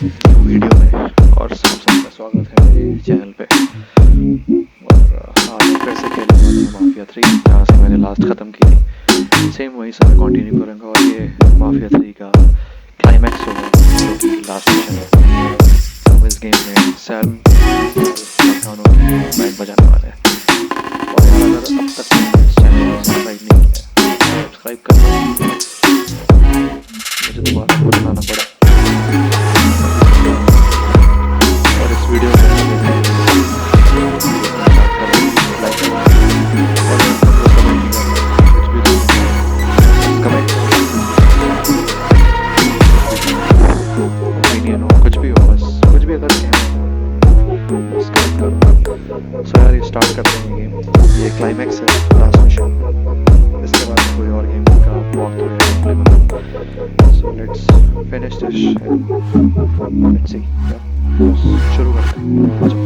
Video में और सबका स्वागत है मेरे चैनल पे। और आज फिर से खेलने वाले हैं माफिया 3, जहाँ से मैंने लास्ट ख़त्म की थी। सेम वहीं से मैं कंटिन्यू करूँगा और ये माफिया 3 का क्लाइमैक्स होगा, जो कि लास्ट मिशन है। हम इस गेम में सैल मकानों की बैंड बजाने वाले हैं। और यार, अगर अब तक तुमने इस चैनल को सब्सक्राइब नहीं किया तो सब्सक्राइब कर लो, मुझे दोबारा बनाना पड़ा। और इस वीडियो में ओपिनियन हो, कुछ भी हो, बस कुछ भी अगर सो यार, ये स्टार्ट करते हैं गेम। ये क्लाइमैक्स है, लास्ट मिशन। इसके बाद कोई और गेम का वॉक थ्रू या गेम प्ले बनाऊंगा। So let's finish this and let's see. बस शुरू करते हैं, आ जाओ।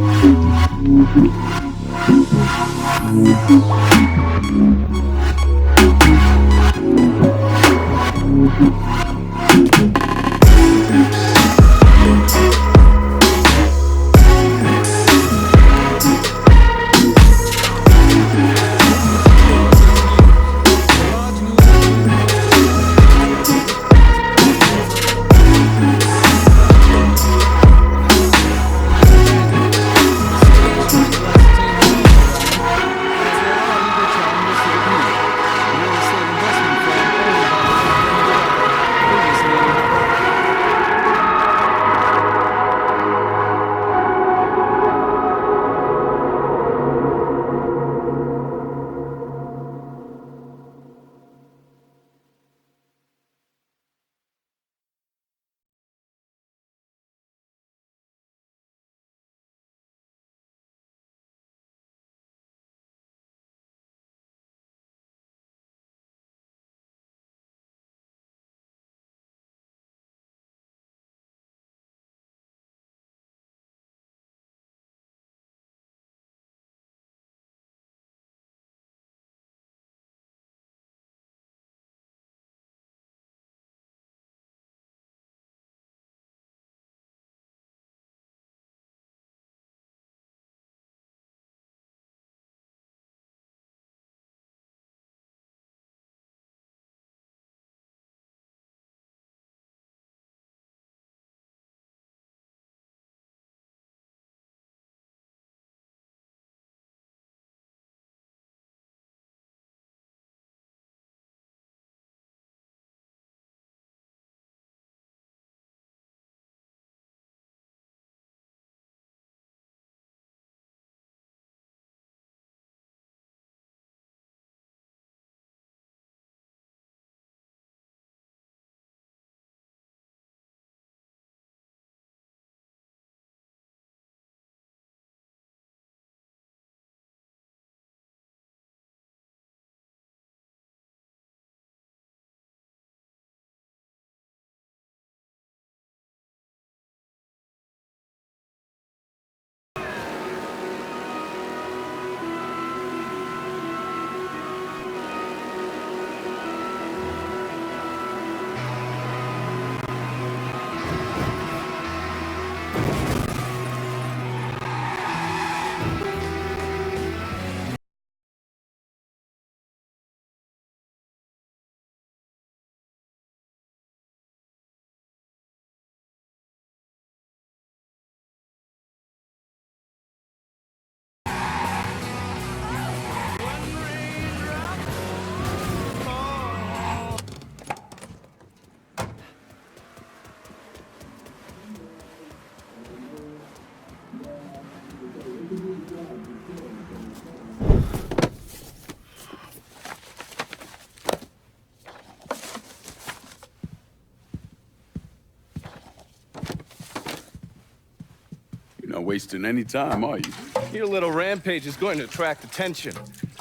Not wasting any time, are you? Your little rampage is going to attract attention.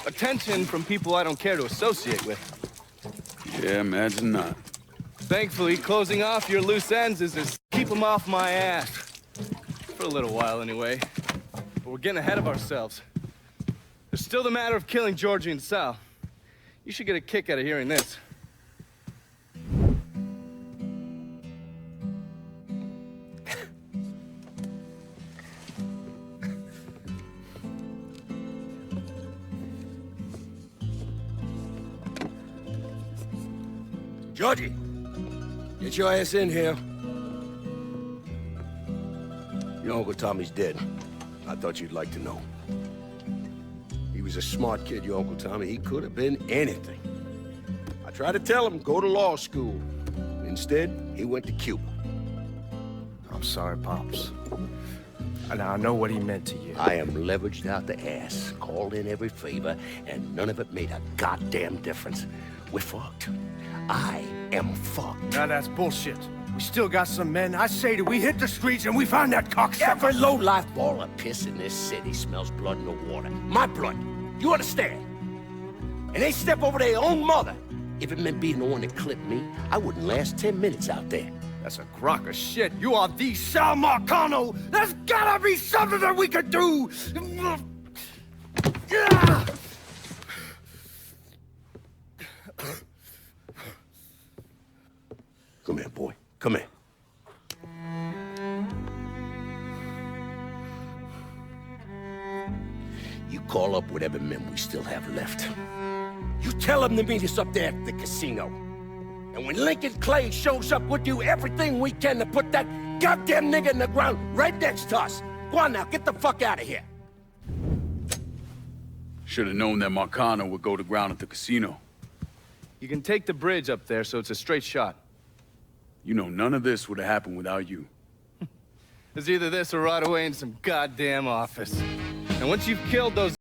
Attention from people I don't care to associate with. Yeah, imagine not. Thankfully, closing off your loose ends is just keep them off my ass. For a little while, anyway. But we're getting ahead of ourselves. There's still the matter of killing Georgie and Sal. You should get a kick out of hearing this. Georgie, get your ass in here. Your Uncle Tommy's dead. I thought you'd like to know. He was a smart kid, your Uncle Tommy. He could have been anything. I tried to tell him, go to law school. Instead, he went to Cuba. I'm sorry, Pops. And I know what he meant to you. I am leveraged out the ass, called in every favor, and none of it made a goddamn difference. We're fucked. I am fucked. Now that's bullshit. We still got some men. I say that we hit the streets and we find that cocksucker. Every low-life ball of piss in this city smells blood in the water. My blood. You understand? And they step over their own mother. If it meant being the one that clipped me, I wouldn't last 10 minutes out there. That's a crock of shit. You are the SAL Marcano. There's gotta be something that we could do. Come here, boy. Come here. You call up whatever men we still have left. You tell them to meet us up there at the casino. And when Lincoln Clay shows up, we'll do everything we can to put that goddamn nigga in the ground right next to us. Go on now, get the fuck out of here. Should have known that Marcano would go to ground at the casino. You can take the bridge up there, so it's a straight shot. You know, none of this would have happened without you. It's either this or right away in some goddamn office. And once you've killed those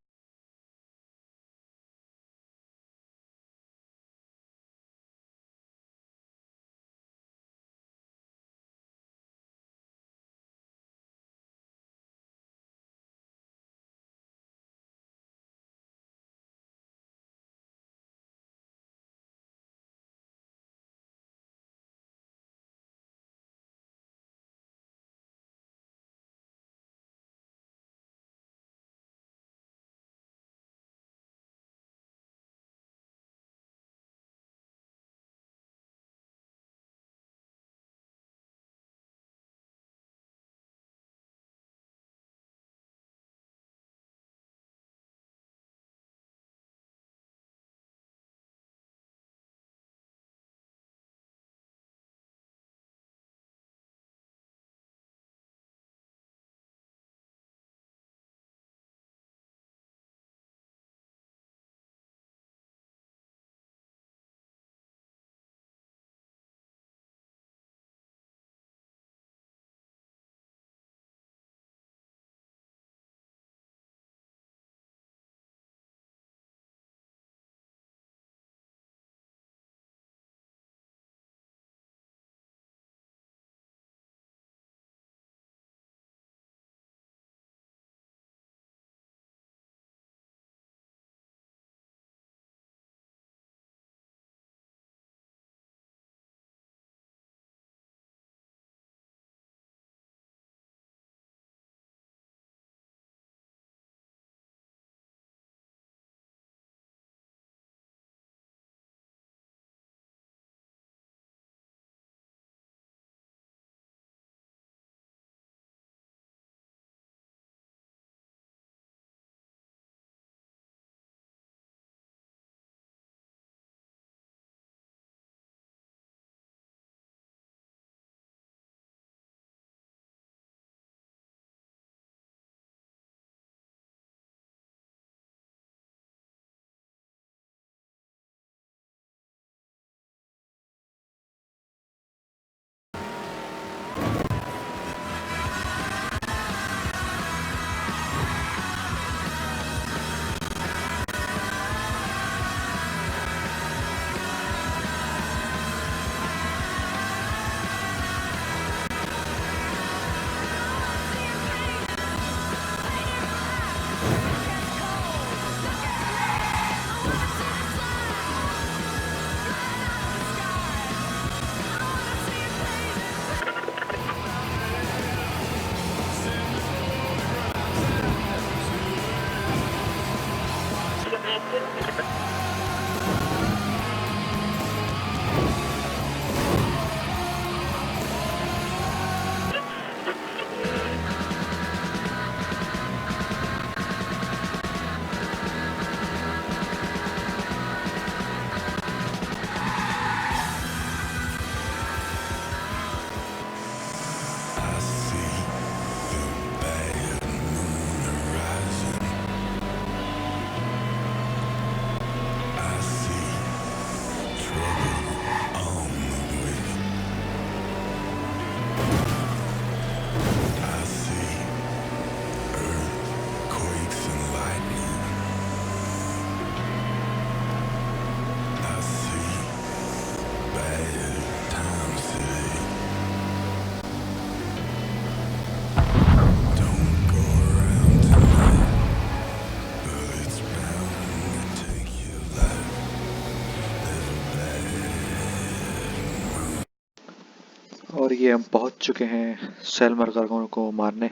और ये हम पहुंच चुके हैं cell मरकरकों को मारने।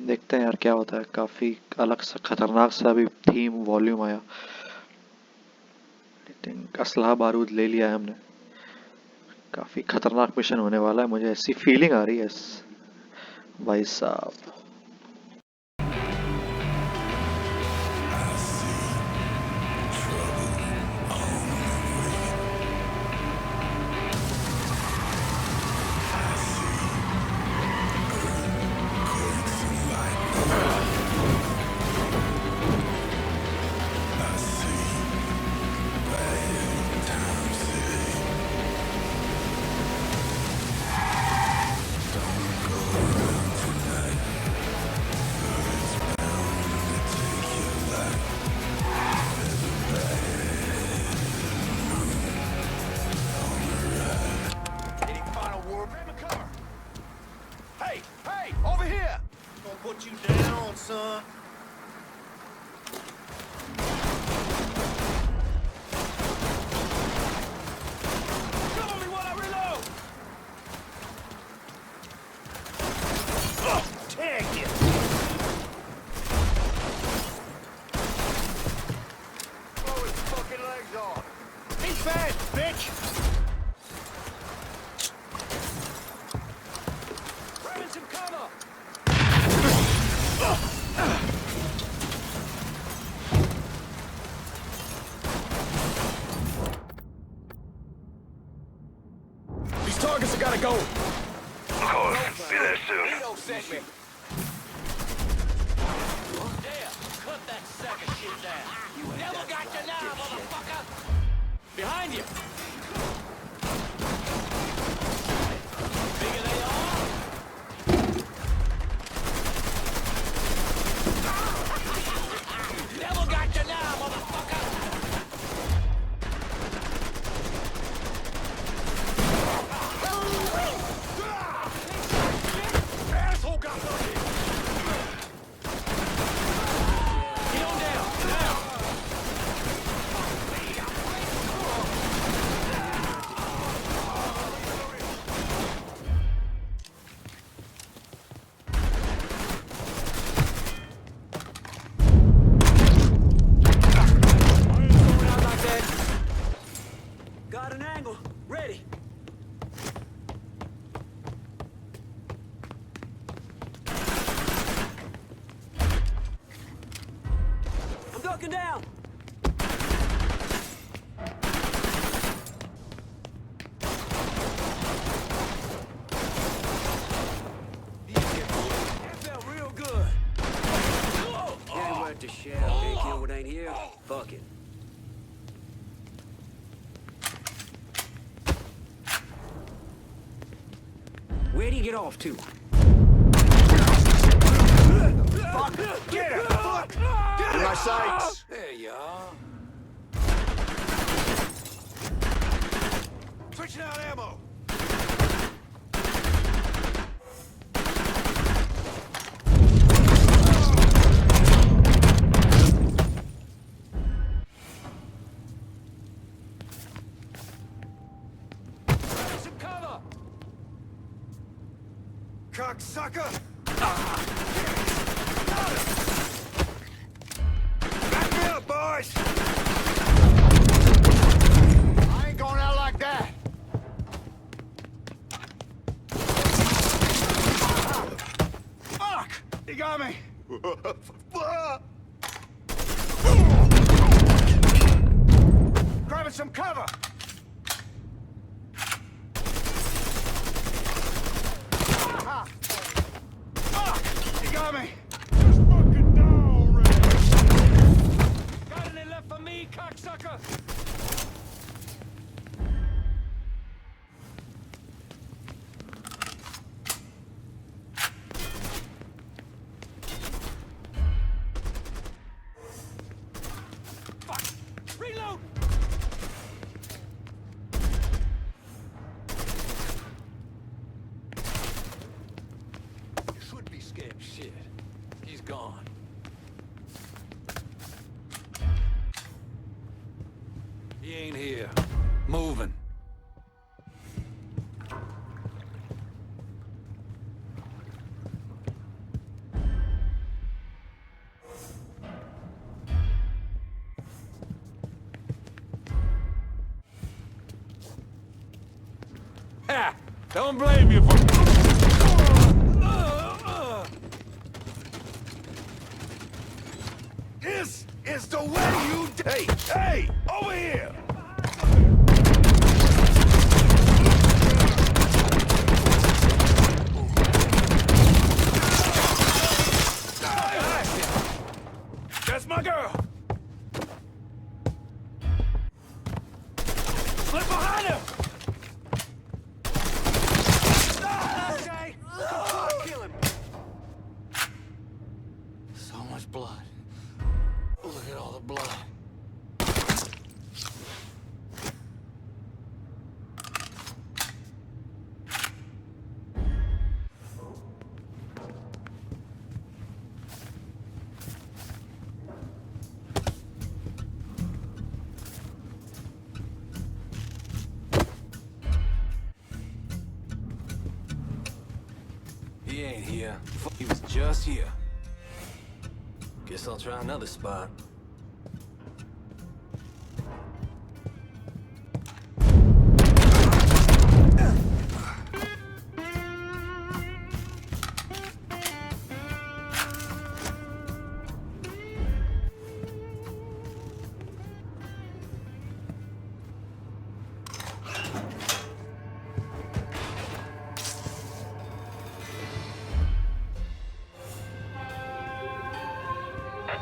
देखते हैं यार क्या होता है। काफ़ी अलग सा खतरनाक सा भी थीम वॉल्यूम आया। आई थिंक असलहा बारूद ले लिया है हमने। काफ़ी खतरनाक मिशन होने वाला है, मुझे ऐसी फीलिंग आ रही है भाई साहब। Put you down, son. Cover me while I reload. Tag you. Throw his fucking legs off. Be fast, bitch. Grabbing some cover. These targets have gotta go. Be there soon. Vito sent me. Yeah, cut that sack of shit down. You never got you now, motherfucker! Behind you! Bigger they are? Never got you now, motherfucker! Asshole got lucky. Get on down, now! Got an angle. Ready. I'm ducking down. That felt real good. Ain't worth the shell. Can't kill what ain't here. Fuck it. Where'd he get off to? Fuck! Get him! Fuck! Get in my sights! There you are. Switching out ammo! Some cover! Cocksucker! Back me up, boys! I ain't going out like that! Fuck! He got me! Grabbing some cover! Ah. Fuck! He got me! Just fucking down already! Got any left for me, cocksucker? Fuck! Reload! You should be scared of shit. He's gone. He ain't here. Moving. Don't blame you for... This is the way you... Hey, hey, over here! That's my girl! Slip behind him! Okay. Kill him. So much blood. Look at all the blood. He ain't here. He was just here. Guess I'll try another spot.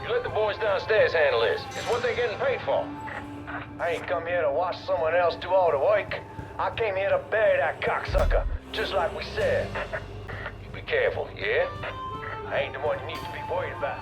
You let the boys downstairs handle this. It's what they're getting paid for. I ain't come here to watch someone else do all the work. I came here to bury that cocksucker, just like we said. You be careful, yeah? I ain't the one you need to be worried about.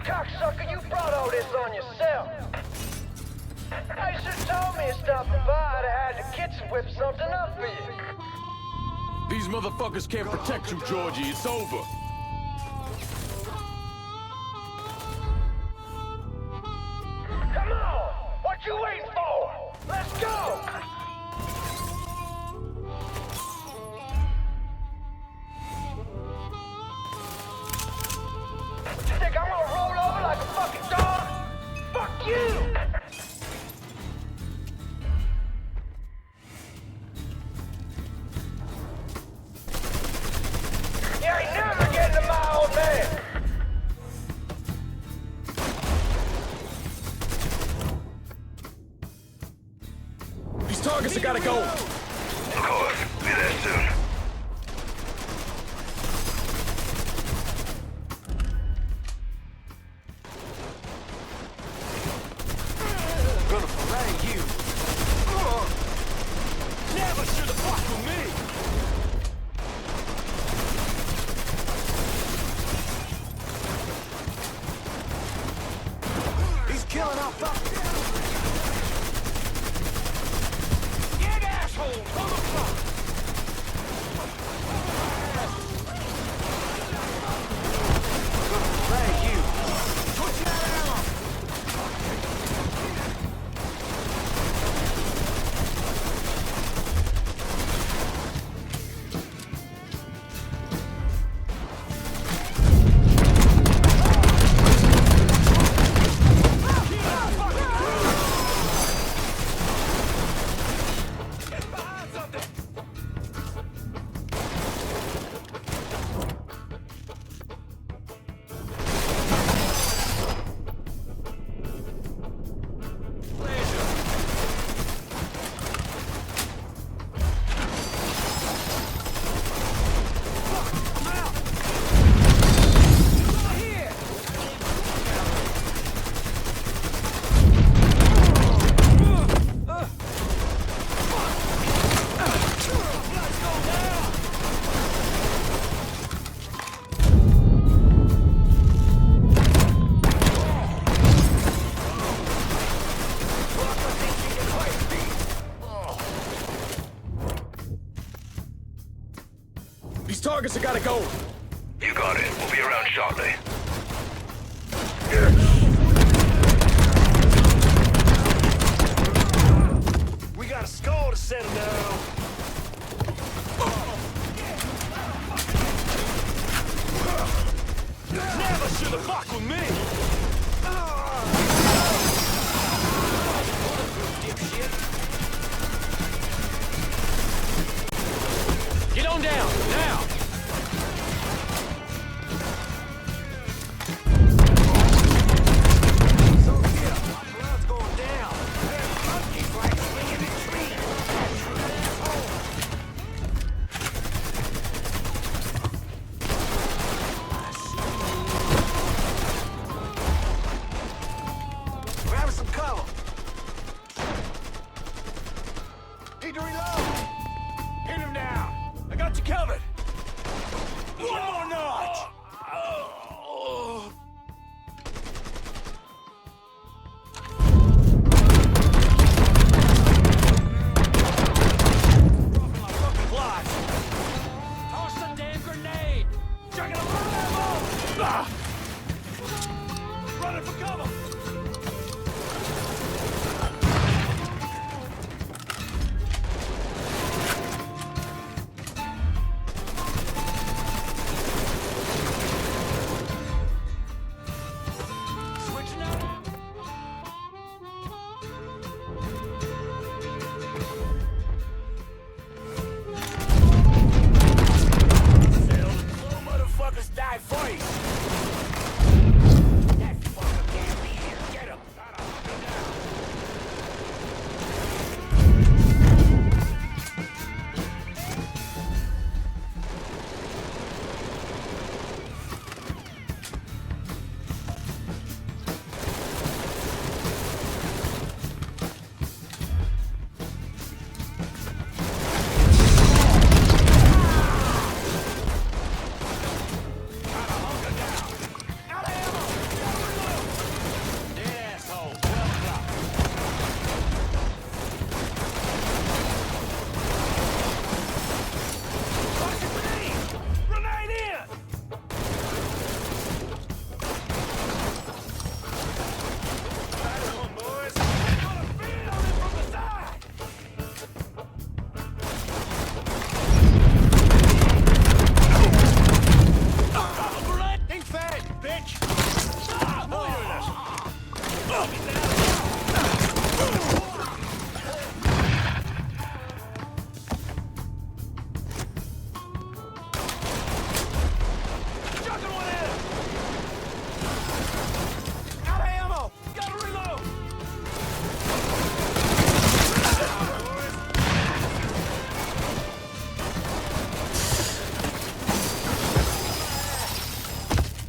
Cocksucker, you brought all this on yourself. Now you should've told me to stop by. I'd have had the kitchen whip something up for you. These motherfuckers can't protect you, Georgie. It's over. Come on! What you waiting for? Let's go! You think I'm gonna roll over like a fucking dog? Fuck you! You ain't never getting to my old man! These targets have gotta go. Of course. Be there soon. Gonna fillet you. Never should have fucked with me. He's killing our fucking. Get asshole! These targets have gotta go. You got it. We'll be around shortly. We got a skull to settle down. Never should have fucked with me. Get on down, now! Blood's going down. Monkeys like swinging in trees. We're having some cover. Need to reload. Hit him down. I got you covered. One more notch. My fucking flies. Toss the damn grenade! Chucking a lot of ammo. Ah! Running for cover. Switching out. Slow motherfuckers die first. That fucker can't be here. Get him. Gotta hunt him down. Out of ammo. Gotta reload. Dead asshole, well dropped. Toss a grenade. Grenade in. Right on, boys. Gotta feed on it from the side. Ain't fed, bitch. Ah, look at this. Look at that. Chucking one in. Out of ammo. Gotta reload.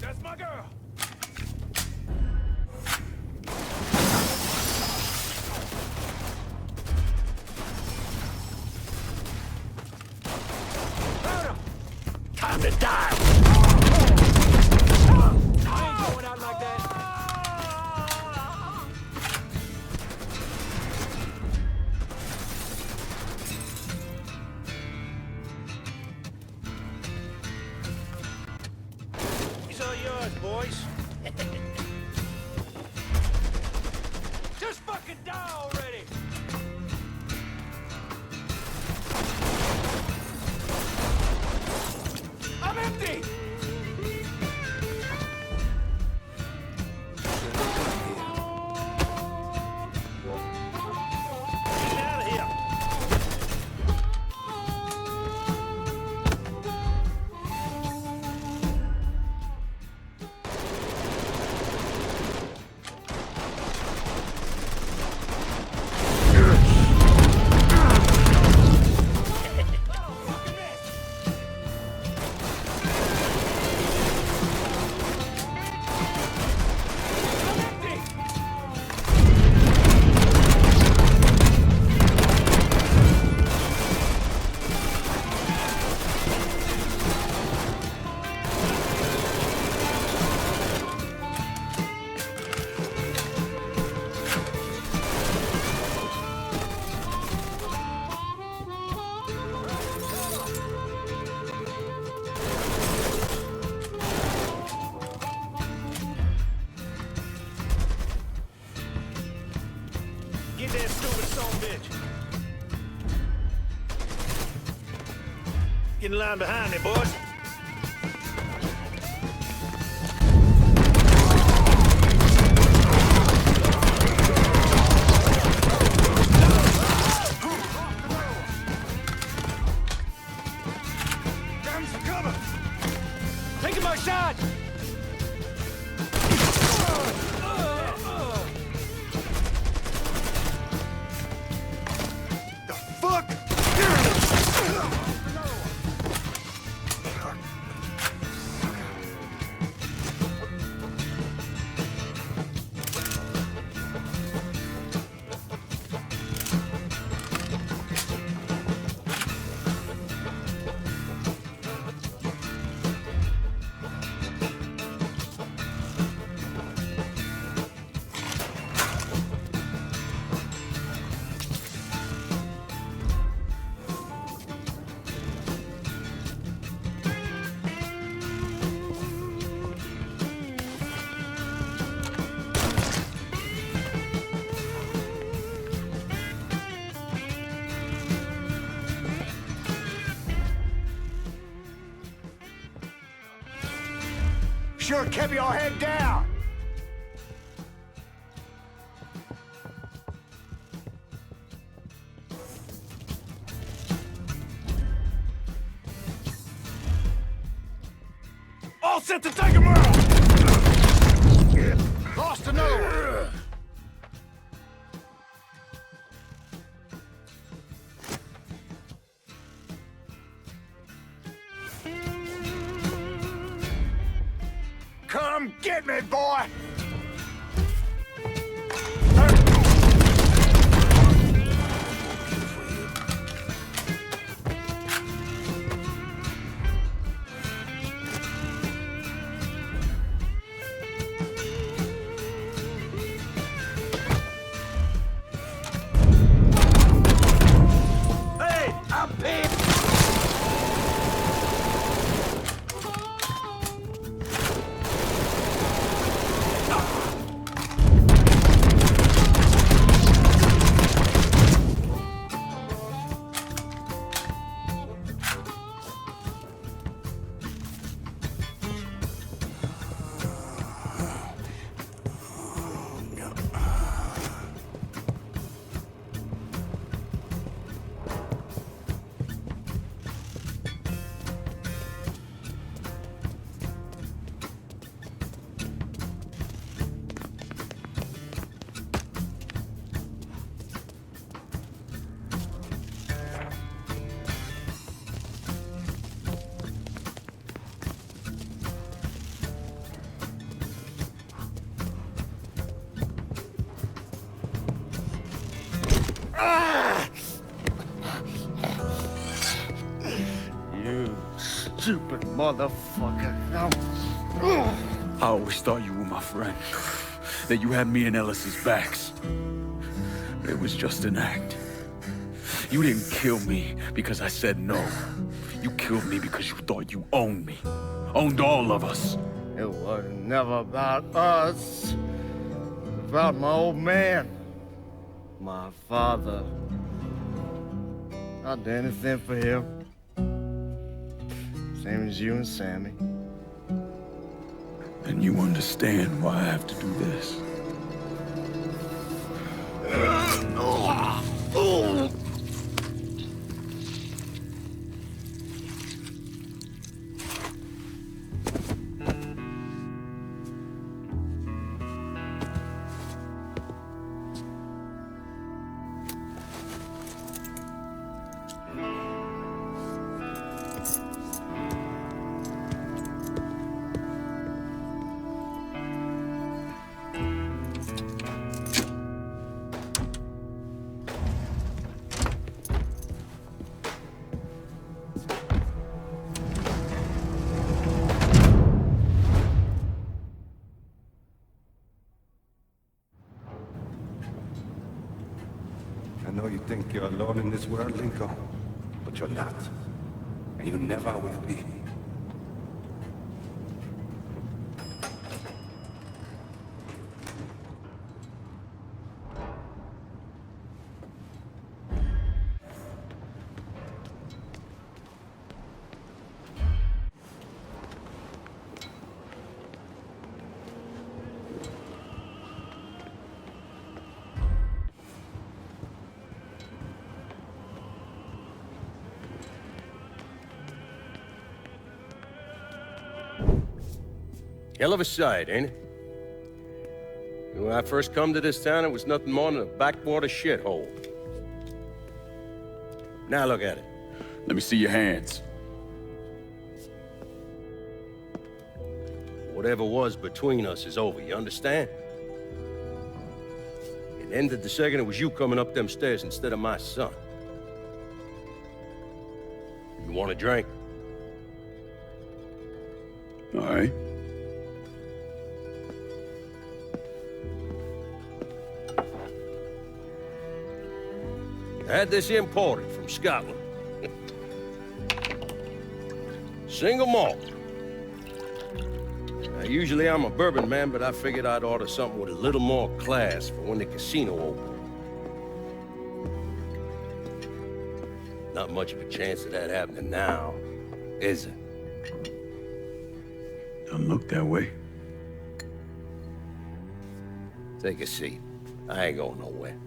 That's my girl. Found him. Time to die. I ain't going out like that. He's all yours, boys. Just fucking die already. I'm empty. Get out of here. Get in line behind me, boys. Grab some cover. Taking my shot! The fuck? Sure kept your head down. All set to take him out. Lost another one. Come get me, boy! Hey, I'm pissed! You stupid motherfucker. I always thought you were my friend. That you had me and Ellis's backs. But it was just an act. You didn't kill me because I said no. You killed me because you thought you owned me. Owned all of us. It was never about us. It was about my old man. My father. I'd do anything for him. Same as you and Sammy. And you understand why I have to do this. I know you think you're alone in this world, Lincoln, but you're not. And you never will be. Hell of a sight, ain't it? When I first come to this town, it was nothing more than a backwater shithole. Now look at it. Let me see your hands. Whatever was between us is over, you understand? It ended the second it was you coming up them stairs instead of my son. You want a drink? All right. I had this imported from Scotland. Single malt. Now, usually I'm a bourbon man, but I figured I'd order something with a little more class for when the casino opens. Not much of a chance of that happening now, is it? Don't look that way. Take a seat. I ain't going nowhere.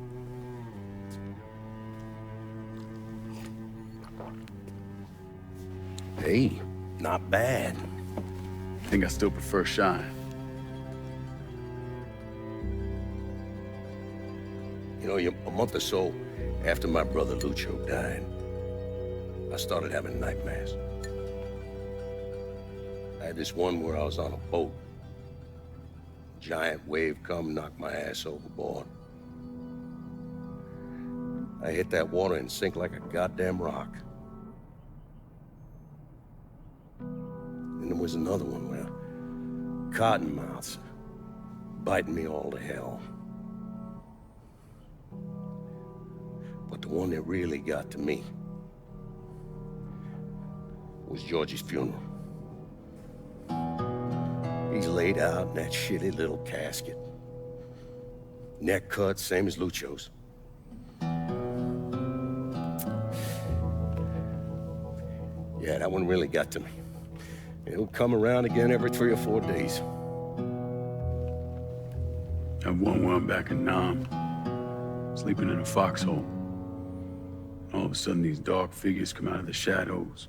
Hey, not bad. I think I still prefer shine. You know, a month or so after my brother Lucio died, I started having nightmares. I had this one where I was on a boat. Giant wave come, knocked my ass overboard. I hit that water and sink like a goddamn rock. And there was another one where cottonmouths biting me all to hell. But the one that really got to me was Georgie's funeral. He's laid out in that shitty little casket. Neck cut, same as Lucio's. Yeah, that one really got to me. It'll come around again every 3 or 4 days. I have one where I'm back in Nam, sleeping in a foxhole. All of a sudden, these dark figures come out of the shadows.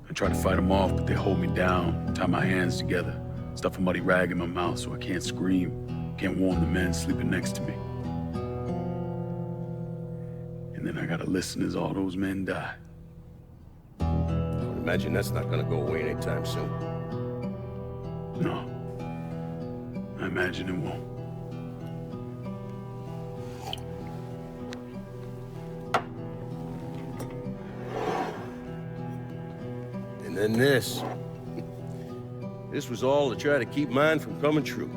I try to fight them off, but they hold me down, tie my hands together, stuff a muddy rag in my mouth so I can't scream, can't warn the men sleeping next to me. And then I gotta listen as all those men die. I would imagine that's not gonna go away anytime soon. No. I imagine it won't. And then this. This was all to try to keep mine from coming true.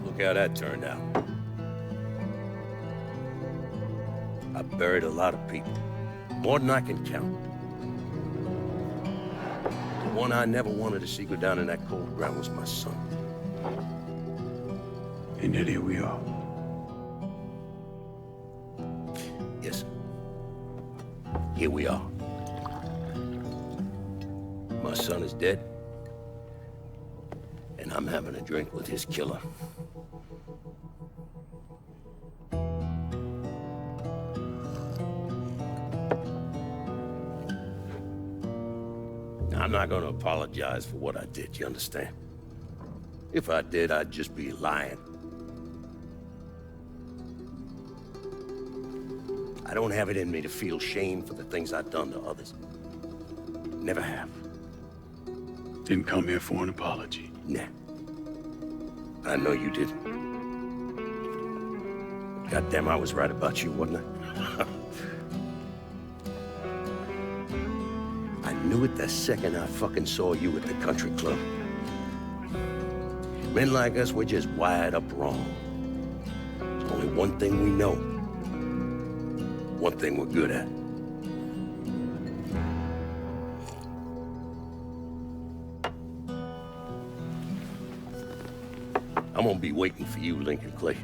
Look how that turned out. I buried a lot of people. More than I can count. The one I never wanted to see go down in that cold ground was my son. And yet here we are. Yes. Here we are. My son is dead. And I'm having a drink with his killer. I'm not gonna apologize for what I did, you understand? If I did, I'd just be lying. I don't have it in me to feel shame for the things I've done to others. Never have. Didn't come here for an apology. Nah. I know you didn't. Goddamn, I was right about you, wasn't I? I knew it the second I fucking saw you at the country club. Men like us, we're just wired up wrong. There's only one thing we know. One thing we're good at. I'm gonna be waiting for you, Lincoln Clay.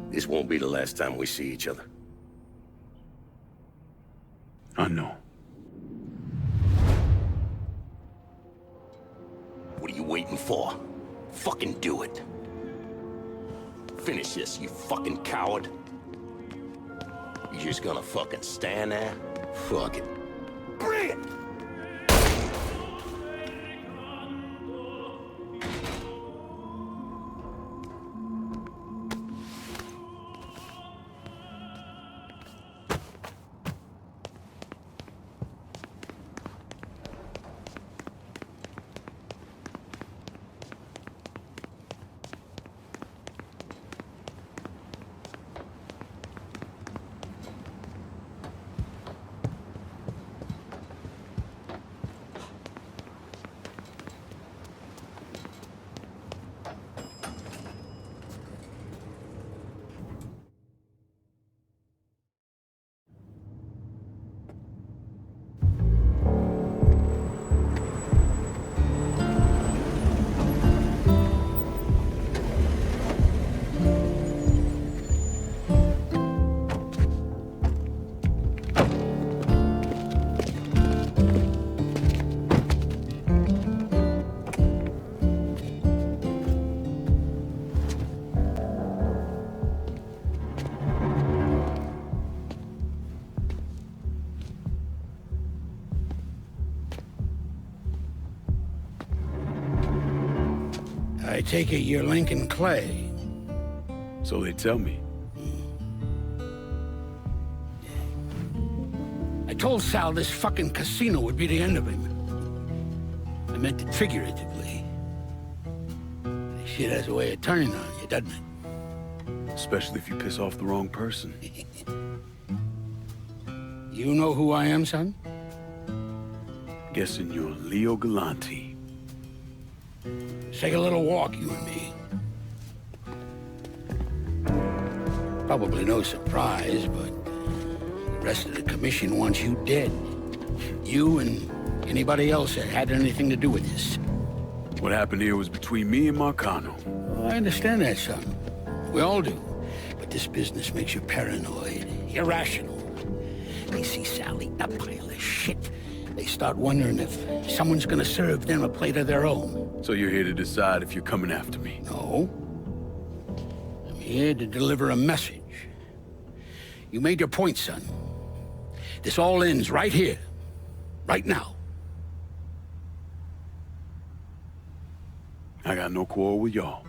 This won't be the last time we see each other. I know. What are you waiting for? Fucking do it. Finish this, you fucking coward. You just gonna fucking stand there? Fuck it. Bring it! I take it you're Lincoln Clay. So they tell me. I told Sal this fucking casino would be the end of him. I meant it figuratively. This shit has a way of turning on you, doesn't it? Especially if you piss off the wrong person. You know who I am, son? Guessing you're Leo Galante. Let's take a little walk, you and me. Probably no surprise, but the rest of the commission wants you dead. You and anybody else that had anything to do with this. What happened here was between me and Marcano. Well, I understand that, son. We all do. But this business makes you paranoid, irrational. They see Sally, a pile of shit. They start wondering if someone's gonna serve them a plate of their own. So you're here to decide if you're coming after me? No. I'm here to deliver a message. You made your point, son. This all ends right here. Right now. I got no quarrel with y'all.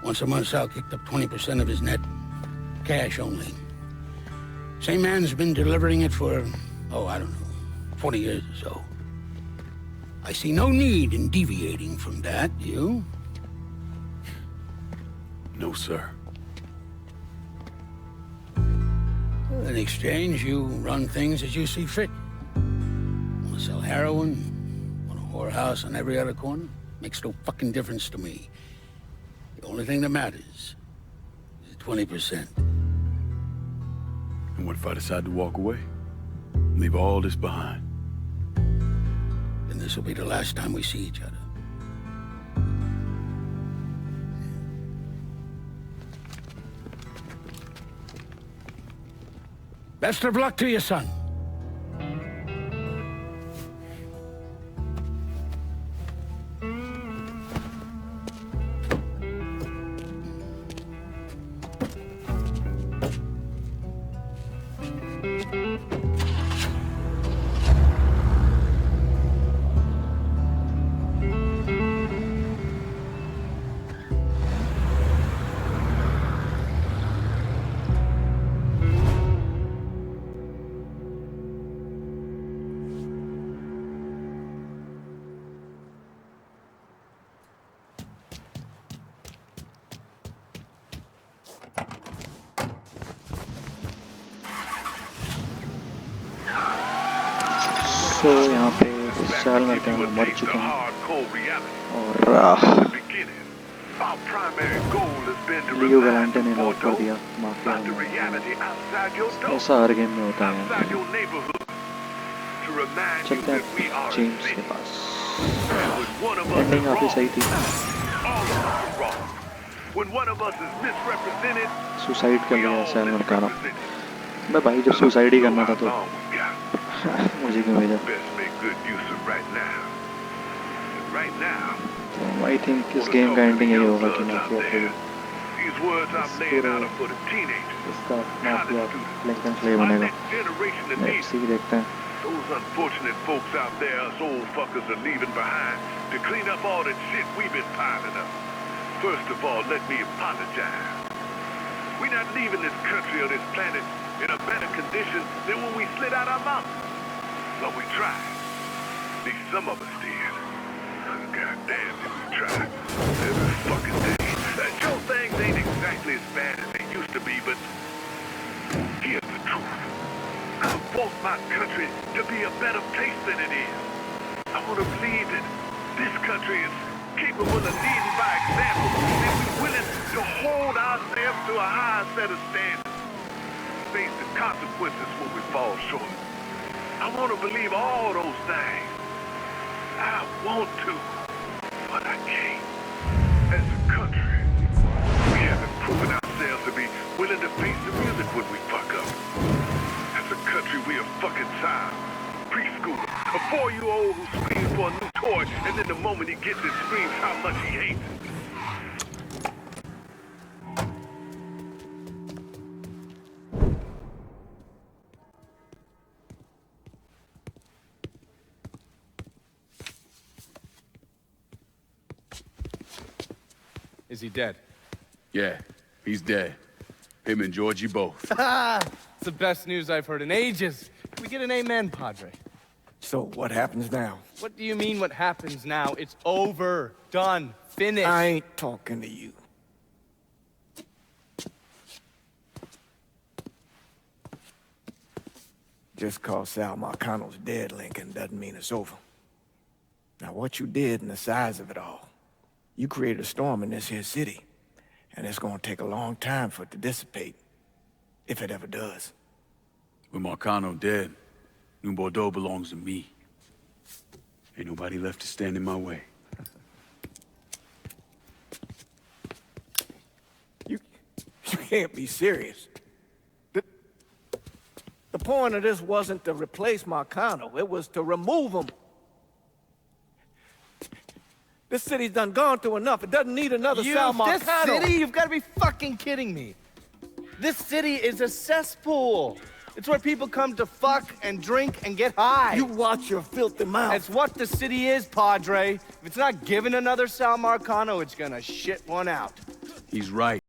Once a month, Sal kicked up 20% of his net. Cash only. Same man's been delivering it for, oh, I don't know, 40 years or so. I see no need in deviating from that, you? No, sir. In exchange, you run things as you see fit. Want to sell heroin? Want a whorehouse on every other corner? Makes no fucking difference to me. The only thing that matters is 20%. And what if I decide to walk away? Leave all this behind? Then this will be the last time we see each other. Best of luck to you, son. तो यहाँ पे साल में क्या मर चुके हैं और लियो गलांटे ने नोट कर दिया माफिया में। ऐसा हर गेम में होता है। चलते हैं जेम्स के पास। एंडिंग काफी सही थी। सुसाइड कर लिया साल मार्कानो। मैं भाई जब सुसाइड ही करना था तो मुझे क्यों भेजा? तो आई थिंक इस गेम का एंडिंग यही होगा कि माफिया फिर इसका माफिया लिंकन क्ले बनेगा। नेक्स्ट ही देखते हैं। Those unfortunate folks out there, us old fuckers are leaving behind to clean up all that shit we've been piling up. First of all, let me apologize. We're not leaving this country or this planet in a better condition than when we slid out our mountains. But we tried. At least some of us did. God damn, did we try. Every fucking day. Sure, things ain't exactly as bad as they used to be, but here's the truth. I want my country to be a better place than it is. I want to believe that this country is capable of leading by example, and we're willing to hold ourselves to a higher set of standards. Face the consequences when we fall short. I want to believe all those things. I want to, but I can't. As a country, we haven't proven ourselves to be willing to face the music when we fuck up. As a country, we are fucking tired. Preschooler, a 4-year-old who screams for a new toy, and then the moment he gets it, screams how much he hates it. Is he dead? Yeah, he's dead. Him and Georgie both. It's the best news I've heard in ages. Can we get an amen, Padre? So what happens now? What do you mean what happens now? It's over. Done. Finished. I ain't talking to you. Just cause Sal Marcano's dead, Lincoln, doesn't mean it's over. Now, what you did and the size of it all, you created a storm in this here city, and it's gonna take a long time for it to dissipate, if it ever does. With Marcano dead, New Bordeaux belongs to me. Ain't nobody left to stand in my way. You can't be serious. The point of this wasn't to replace Marcano, it was to remove him. This city's done gone through enough. It doesn't need another Sal Marcano. This city? You've got to be fucking kidding me. This city is a cesspool. It's where people come to fuck and drink and get high. You watch your filthy mouth. It's what the city is, Padre. If it's not given another Sal Marcano, it's gonna shit one out. He's right.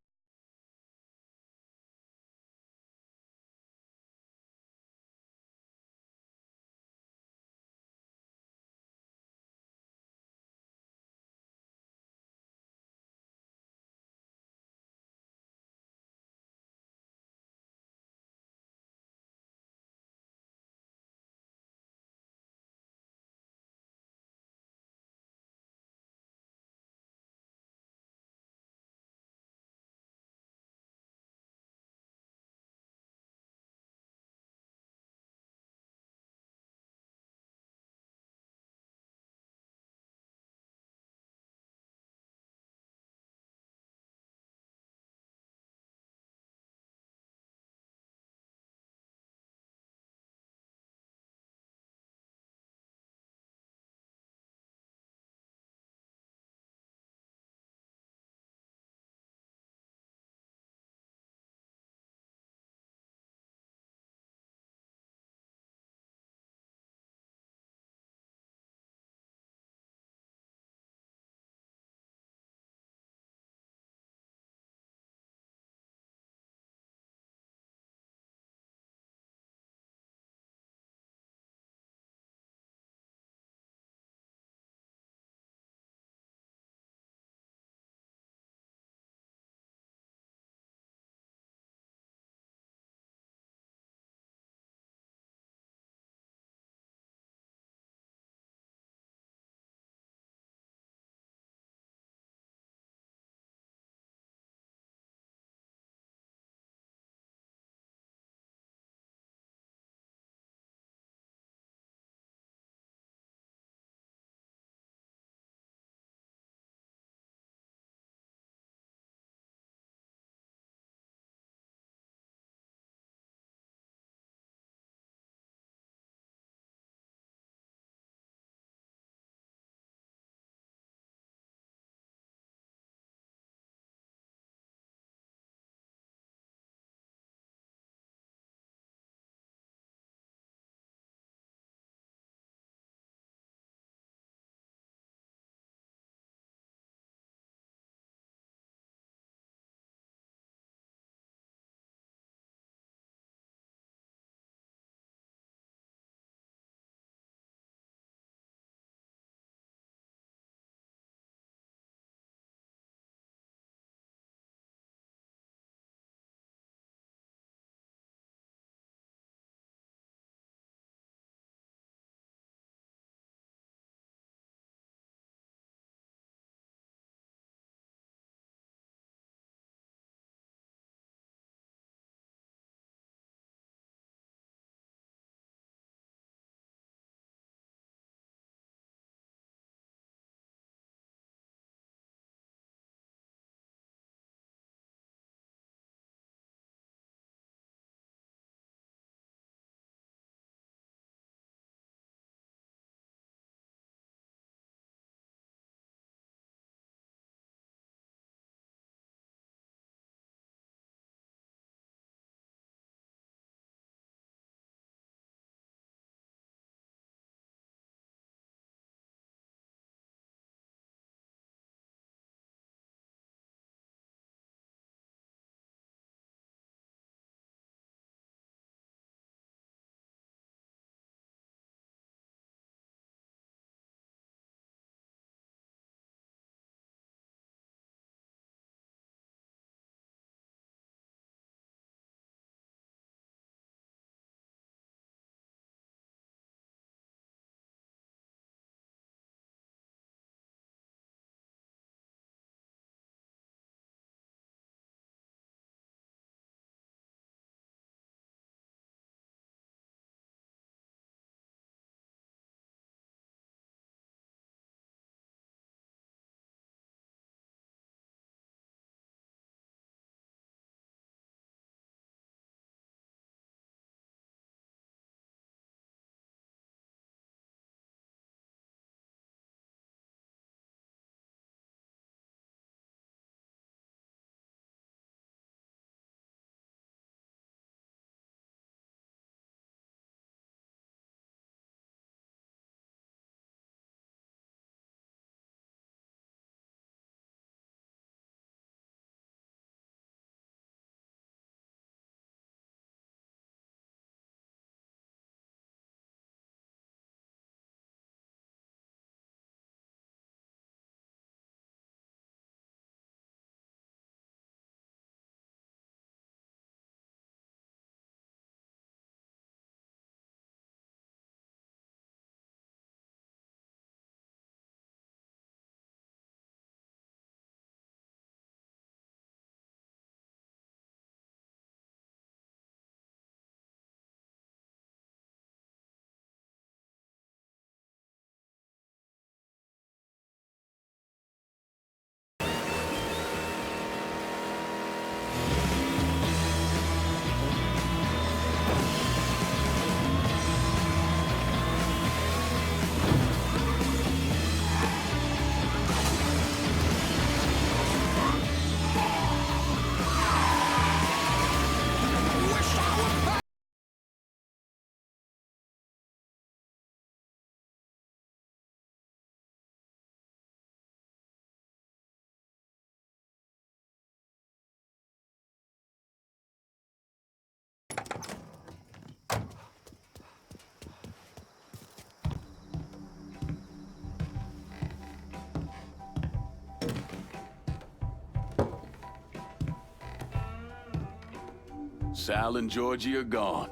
Sal and Georgie are gone.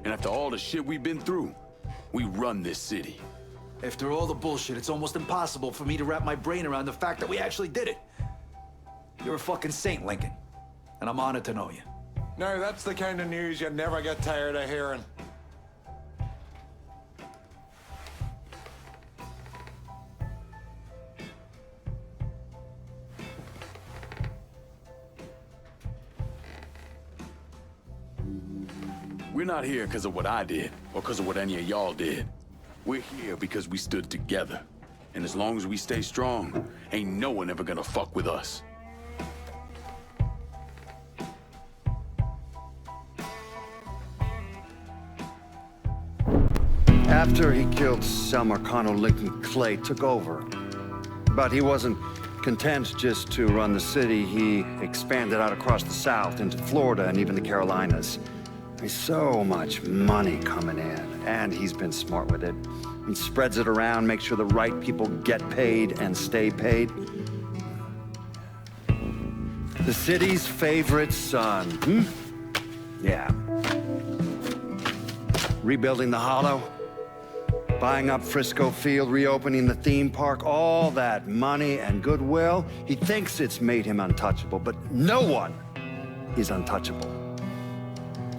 And after all the shit we've been through, we run this city. After all the bullshit, it's almost impossible for me to wrap my brain around the fact that we actually did it. You're a fucking saint, Lincoln. And I'm honored to know you. Now, that's the kind of news you never get tired of hearing. We're not here because of what I did, or because of what any of y'all did. We're here because we stood together. And as long as we stay strong, ain't no one ever gonna fuck with us. After he killed Sal MARCANO, Lincoln Clay took over. But he wasn't content just to run the city. He expanded out across the South into Florida and even the Carolinas. There's so much money coming in, and he's been smart with it. He spreads it around, makes sure the right people get paid and stay paid. The city's favorite son, Yeah. Rebuilding the Hollow, buying up Frisco Field, reopening the theme park, all that money and goodwill. He thinks it's made him untouchable, but no one is untouchable.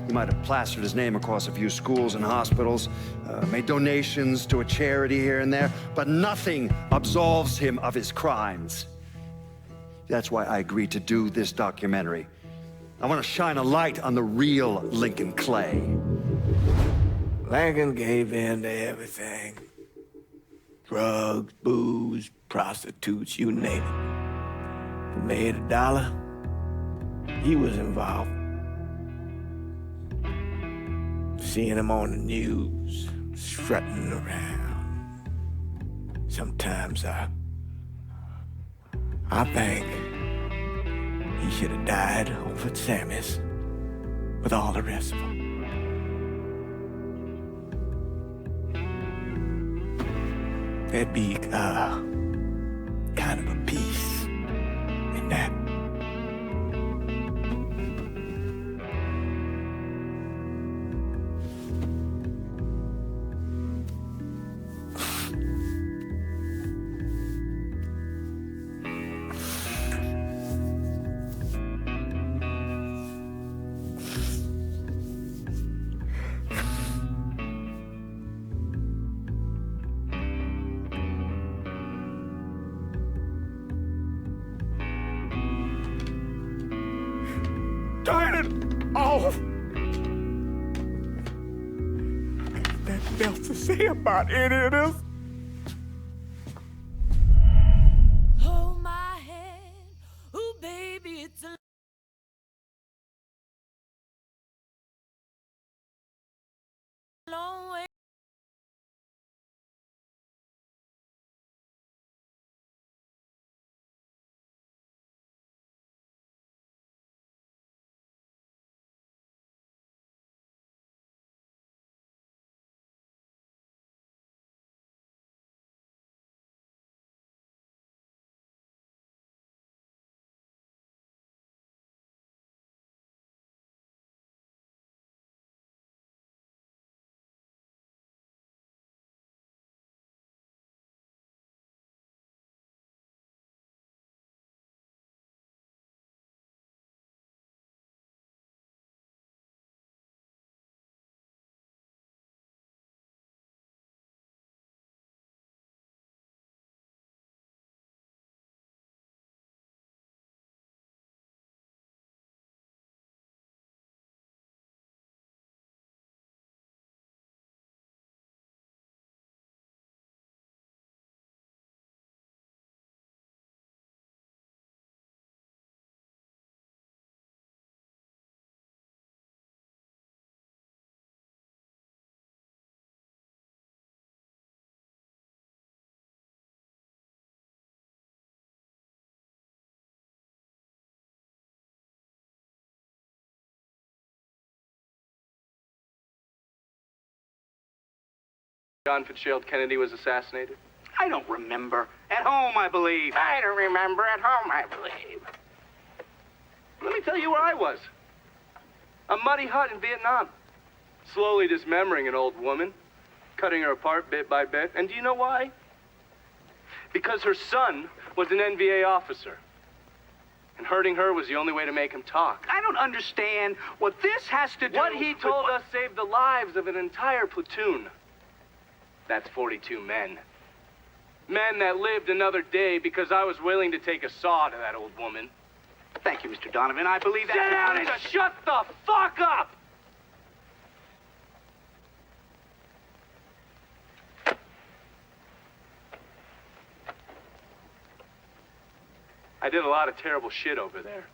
He might have plastered his name across a few schools and hospitals, made donations to a charity here and there, but nothing absolves him of his crimes. That's why I agreed to do this documentary. I want to shine a light on the real Lincoln Clay. Lincoln gave in to everything. Drugs, booze, prostitutes, you name it. If he made $1, he was involved. Seeing him on the news, strutting around. Sometimes I think he should have died over at Sammy's with all the rest of them. There'd be kind of a peace in that. Turn it off! Nothing else to say about any of this. Hold my hand, ooh baby, it's a long way. John Fitzgerald Kennedy was assassinated? I don't remember. At home, I believe. I don't remember. At home, I believe. Let me tell you where I was. A muddy hut in Vietnam. Slowly dismembering an old woman, cutting her apart bit by bit. And do you know why? Because her son was an NVA officer. And hurting her was the only way to make him talk. I don't understand what this has to do What he with told us saved the lives of an entire platoon. That's 42 men. Men that lived another day because I was willing to take a saw to that old woman. Thank you, Mr. Donovan. I believe that. Sit down and shut the fuck up! I did a lot of terrible shit over there.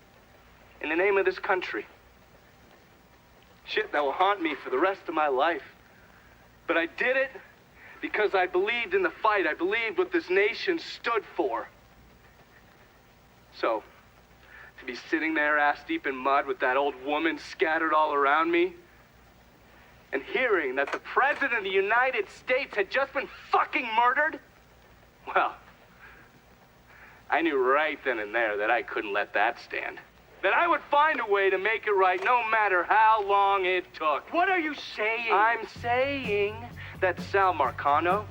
In the name of this country. Shit that will haunt me for the rest of my life. But I did it because I believed in the fight. I believed what this nation stood for. So, to be sitting there ass deep in mud with that old woman scattered all around me, and hearing that the President of the United States had just been fucking murdered, well, I knew right then and there that I couldn't let that stand. That I would find a way to make it right no matter how long it took. What are you saying? I'm saying that Sal Marcano